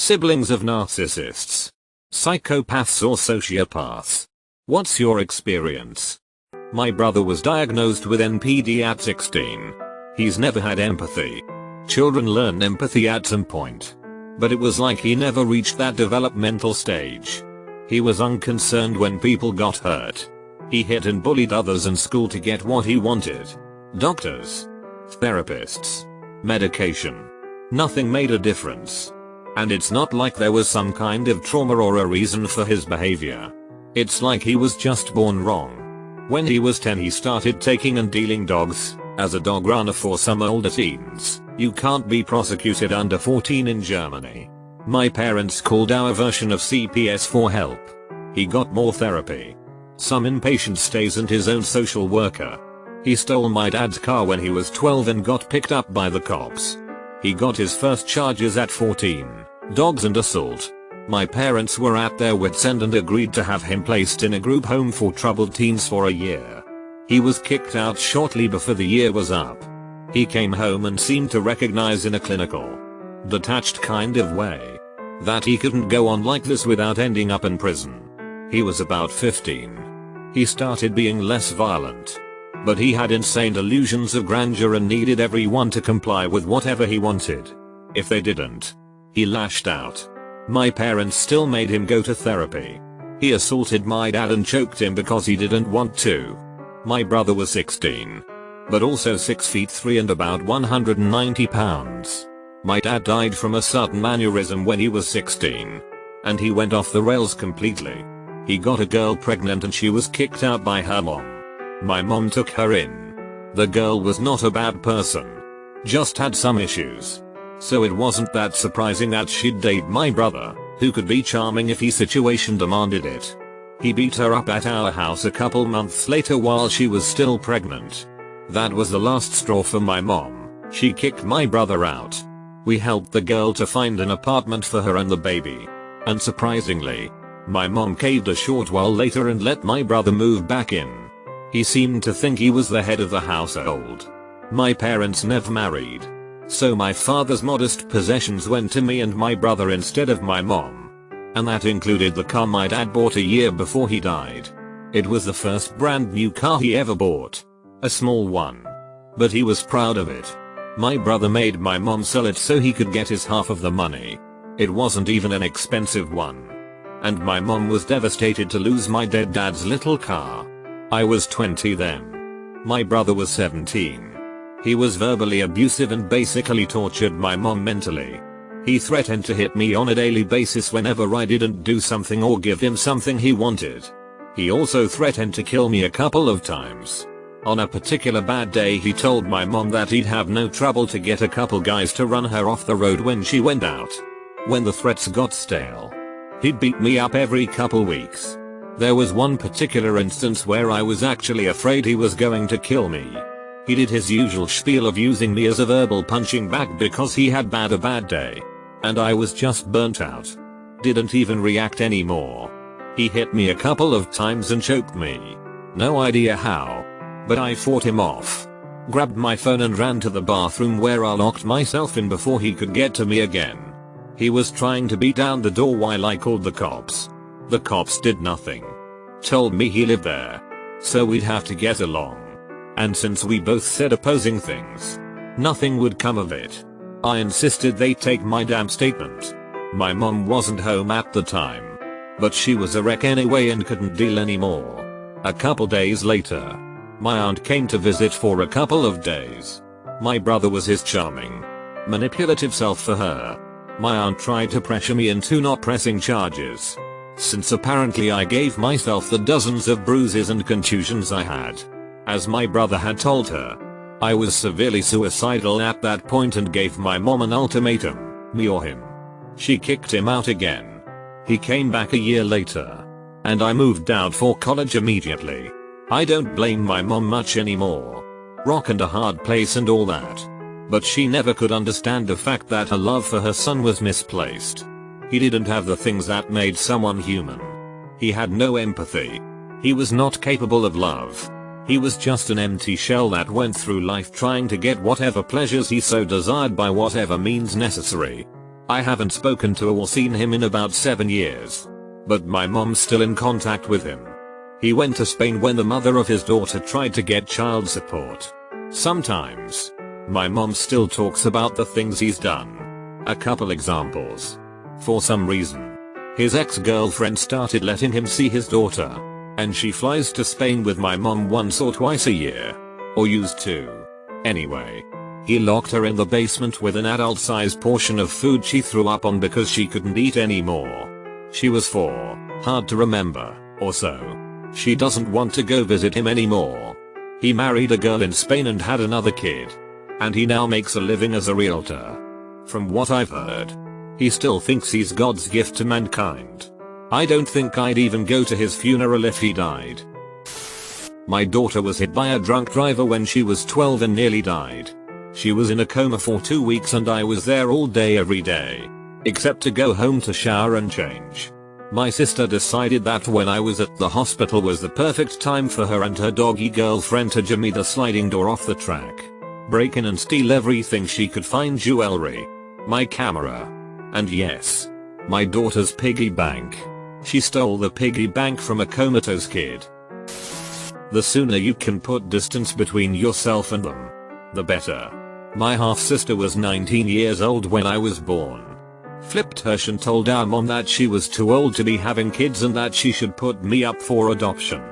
Siblings of narcissists. Psychopaths or sociopaths. What's your experience? My brother was diagnosed with NPD at 16. He's never had empathy. Children learn empathy at some point. But it was like he never reached that developmental stage. He was unconcerned when people got hurt. He hit and bullied others in school to get what he wanted. Doctors, therapists, medication. Nothing made a difference. And it's not like there was some kind of trauma or a reason for his behavior. It's like he was just born wrong. When he was 10 he started taking and dealing dogs. As a dog runner for some older teens, you can't be prosecuted under 14 in Germany. My parents called our version of CPS for help. He got more therapy, some inpatient stays and his own social worker. He stole my dad's car when he was 12 and got picked up by the cops. He got his first charges at 14, dogs and assault. My parents were at their wits' end and agreed to have him placed in a group home for troubled teens for a year. He was kicked out shortly before the year was up. He came home and seemed to recognize in a clinical, detached kind of way that he couldn't go on like this without ending up in prison. He was about 15. He started being less violent. But he had insane delusions of grandeur and needed everyone to comply with whatever he wanted. If they didn't, he lashed out. My parents still made him go to therapy. He assaulted my dad and choked him because he didn't want to. My brother was 16. But also 6 feet 3 and about 190 pounds. My dad died from a sudden aneurysm when he was 16. And he went off the rails completely. He got a girl pregnant and she was kicked out by her mom. My mom took her in. The girl was not a bad person. Just had some issues. So it wasn't that surprising that she'd date my brother, who could be charming if his situation demanded it. He beat her up at our house a couple months later while she was still pregnant. That was the last straw for my mom. She kicked my brother out. We helped the girl to find an apartment for her and the baby. And surprisingly, my mom caved a short while later and let my brother move back in. He seemed to think he was the head of the household. My parents never married. So my father's modest possessions went to me and my brother instead of my mom. And that included the car my dad bought a year before he died. It was the first brand new car he ever bought. A small one. But he was proud of it. My brother made my mom sell it so he could get his half of the money. It wasn't even an expensive one. And my mom was devastated to lose my dead dad's little car. I was 20 then. My brother was 17. He was verbally abusive and basically tortured my mom mentally. He threatened to hit me on a daily basis whenever I didn't do something or give him something he wanted. He also threatened to kill me a couple of times. On a particular bad day he told my mom that he'd have no trouble to get a couple guys to run her off the road when she went out. When the threats got stale, he'd beat me up every couple weeks. There was one particular instance where I was actually afraid he was going to kill me. He did his usual spiel of using me as a verbal punching bag because he had had a bad day. And I was just burnt out. Didn't even react anymore. He hit me a couple of times and choked me. No idea how. But I fought him off. Grabbed my phone and ran to the bathroom where I locked myself in before he could get to me again. He was trying to beat down the door while I called the cops. The cops did nothing. Told me he lived there. So we'd have to get along. And since we both said opposing things, nothing would come of it. I insisted they take my damn statement. My mom wasn't home at the time. But she was a wreck anyway and couldn't deal anymore. A couple days later, my aunt came to visit for a couple of days. My brother was his charming, manipulative self for her. My aunt tried to pressure me into not pressing charges, since apparently I gave myself the dozens of bruises and contusions I had. As my brother had told her, I was severely suicidal at that point and gave my mom an ultimatum, me or him. She kicked him out again. He came back a year later. And I moved out for college immediately. I don't blame my mom much anymore. Rock and a hard place and all that. But she never could understand the fact that her love for her son was misplaced. He didn't have the things that made someone human. He had no empathy. He was not capable of love. He was just an empty shell that went through life trying to get whatever pleasures he so desired by whatever means necessary. I haven't spoken to or seen him in about 7 years. But my mom's still in contact with him. He went to Spain when the mother of his daughter tried to get child support. Sometimes my mom still talks about the things he's done. A couple examples. For some reason, his ex-girlfriend started letting him see his daughter, and she flies to Spain with my mom once or twice a year. Or used to. Anyway, he locked her in the basement with an adult-sized portion of food she threw up on because she couldn't eat anymore. She was 4, hard to remember, or so. She doesn't want to go visit him anymore. He married a girl in Spain and had another kid. And he now makes a living as a realtor. From what I've heard, he still thinks he's God's gift to mankind. I don't think I'd even go to his funeral if he died. My daughter was hit by a drunk driver when she was 12 and nearly died. She was in a coma for 2 weeks and I was there all day every day. Except to go home to shower and change. My sister decided that when I was at the hospital was the perfect time for her and her doggy girlfriend to jimmy the sliding door off the track. Break in and steal everything she could find: jewelry, my camera, and yes, my daughter's piggy bank. She stole the piggy bank from a comatose kid. The sooner you can put distance between yourself and them, the better. My half-sister was 19 years old when I was born. Flipped Hirsch and told our mom that she was too old to be having kids and that she should put me up for adoption.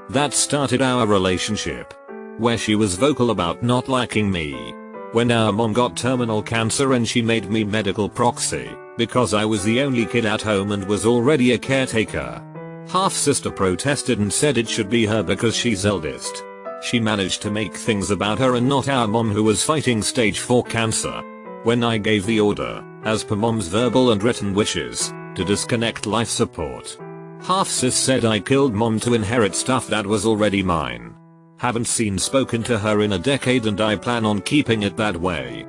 That started our relationship, where she was vocal about not liking me. When our mom got terminal cancer and she made me medical proxy, because I was the only kid at home and was already a caretaker. Half-sister protested and said it should be her because she's eldest. She managed to make things about her and not our mom, who was fighting stage 4 cancer. When I gave the order, as per mom's verbal and written wishes, to disconnect life support, half-sis said I killed mom to inherit stuff that was already mine. Haven't spoken to her in a decade and I plan on keeping it that way.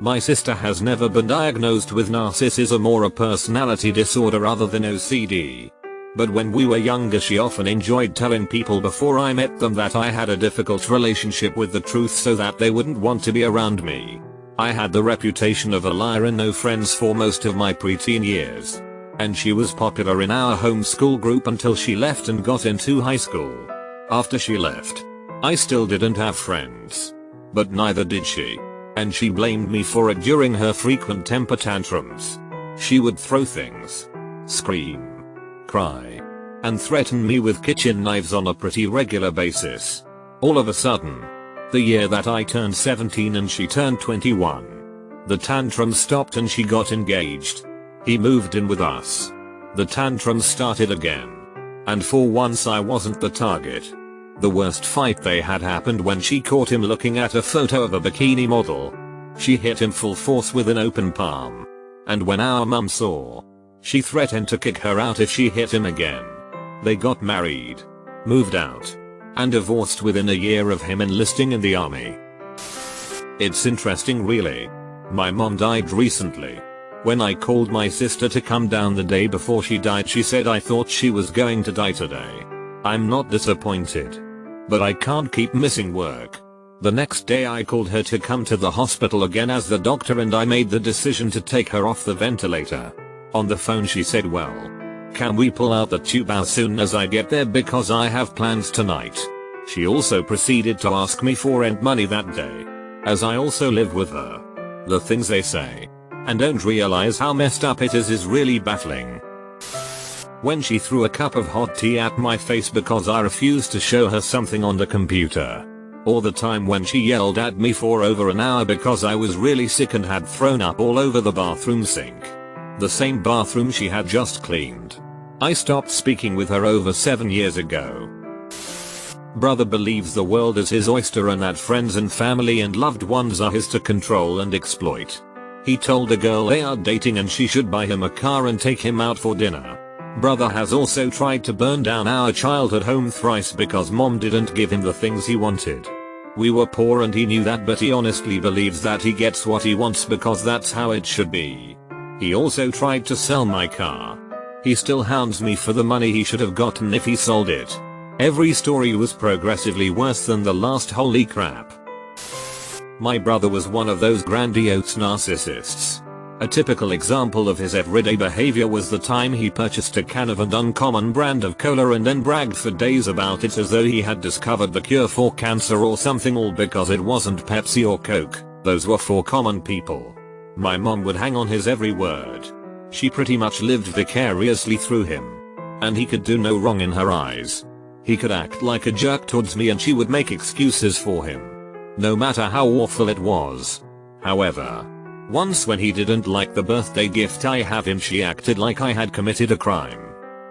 My sister has never been diagnosed with narcissism or a personality disorder other than OCD. But when we were younger she often enjoyed telling people before I met them that I had a difficult relationship with the truth so that they wouldn't want to be around me. I had the reputation of a liar and no friends for most of my preteen years. And she was popular in our homeschool group until she left and got into high school. After she left, I still didn't have friends. But neither did she. And she blamed me for it during her frequent temper tantrums. She would throw things, scream, cry, and threaten me with kitchen knives on a pretty regular basis. All of a sudden, the year that I turned 17 and she turned 21, the tantrums stopped and she got engaged. He moved in with us. The tantrums started again. And for once I wasn't the target. The worst fight they had happened when she caught him looking at a photo of a bikini model. She hit him full force with an open palm. And when our mum saw, she threatened to kick her out if she hit him again. They got married, moved out, and divorced within a year of him enlisting in the army. It's interesting really. My mom died recently. When I called my sister to come down the day before she died, she said I thought she was going to die today. I'm not disappointed. But I can't keep missing work. The next day I called her to come to the hospital again as the doctor, and I made the decision to take her off the ventilator. On the phone she said, well, can we pull out the tube as soon as I get there because I have plans tonight. She also proceeded to ask me for rent money that day, as I also live with her. The things they say and don't realize how messed up it is really baffling. When she threw a cup of hot tea at my face because I refused to show her something on the computer. Or the time when she yelled at me for over an hour because I was really sick and had thrown up all over the bathroom sink. The same bathroom she had just cleaned. I stopped speaking with her over 7 years ago. Brother believes the world is his oyster and that friends and family and loved ones are his to control and exploit. He told a girl they are dating and she should buy him a car and take him out for dinner. Brother has also tried to burn down our childhood home thrice because mom didn't give him the things he wanted. We were poor and he knew that, but he honestly believes that he gets what he wants because that's how it should be. He also tried to sell my car. He still hounds me for the money he should have gotten if he sold it. Every story was progressively worse than the last. Holy crap. My brother was one of those grandiose narcissists. A typical example of his everyday behavior was the time he purchased a can of an uncommon brand of cola and then bragged for days about it as though he had discovered the cure for cancer or something, all because it wasn't Pepsi or Coke. Those were for common people. My mom would hang on his every word. She pretty much lived vicariously through him. And he could do no wrong in her eyes. He could act like a jerk towards me and she would make excuses for him. No matter how awful it was. However, once when he didn't like the birthday gift I have him, she acted like I had committed a crime.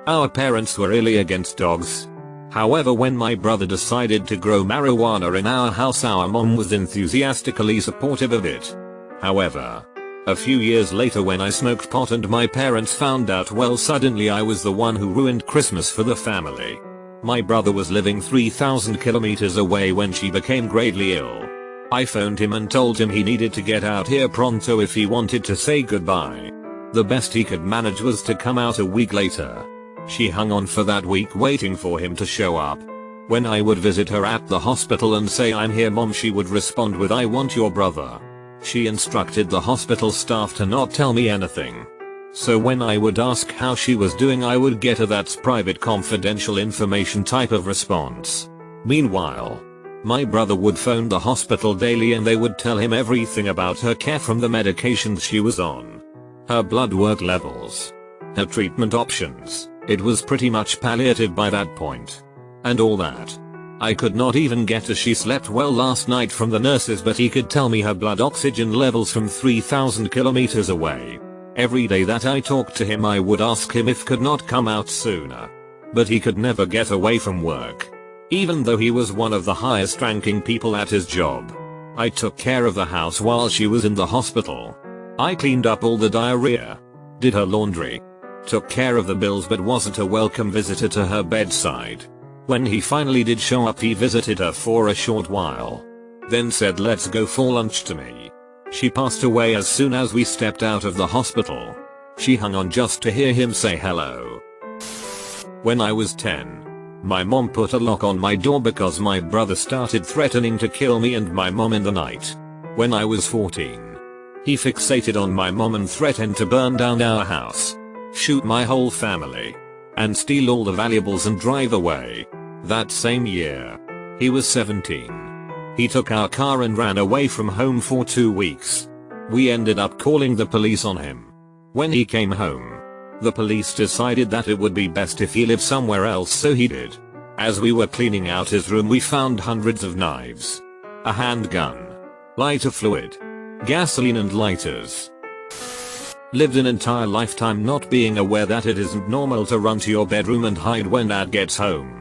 Our parents were really against dogs. However, when my brother decided to grow marijuana in our house, our mom was enthusiastically supportive of it. However, a few years later when I smoked pot and my parents found out, well, suddenly I was the one who ruined Christmas for the family. My brother was living 3,000 kilometers away when she became gravely ill. I phoned him and told him he needed to get out here pronto if he wanted to say goodbye. The best he could manage was to come out a week later. She hung on for that week waiting for him to show up. When I would visit her at the hospital and say, "I'm here mom," she would respond with, "I want your brother." She instructed the hospital staff to not tell me anything. So when I would ask how she was doing, I would get a "that's private confidential information" type of response. Meanwhile, my brother would phone the hospital daily and they would tell him everything about her care, from the medications she was on, her blood work levels, her treatment options. It was pretty much palliative by that point. And all that. I could not even get a "she slept well last night" from the nurses, but he could tell me her blood oxygen levels from 3,000 kilometers away. Every day that I talked to him I would ask him if could not come out sooner. But he could never get away from work. Even though he was one of the highest ranking people at his job. I took care of the house while she was in the hospital. I cleaned up all the diarrhea. Did her laundry. Took care of the bills, but wasn't a welcome visitor to her bedside. When he finally did show up, he visited her for a short while. Then said, "Let's go for lunch" to me. She passed away as soon as we stepped out of the hospital. She hung on just to hear him say hello. When I was 10. My mom put a lock on my door because my brother started threatening to kill me and my mom in the night. When I was 14. He fixated on my mom and threatened to burn down our house, shoot my whole family, and steal all the valuables and drive away. That same year. He was 17. He took our car and ran away from home for 2 weeks. We ended up calling the police on him. When he came home, the police decided that it would be best if he lived somewhere else, so he did. As we were cleaning out his room, we found hundreds of knives, a handgun, lighter fluid, gasoline and lighters. Lived an entire lifetime not being aware that it isn't normal to run to your bedroom and hide when dad gets home.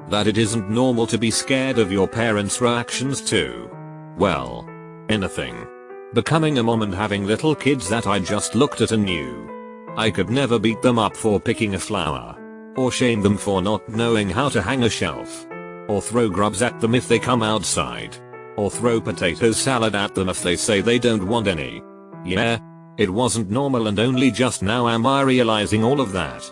That it isn't normal to be scared of your parents' reactions to, well, anything. Becoming a mom and having little kids that I just looked at and knew I could never beat them up for picking a flower, or shame them for not knowing how to hang a shelf, or throw grubs at them if they come outside, or throw potato salad at them if they say they don't want any. Yeah, it wasn't normal, and only just now am I realizing all of that.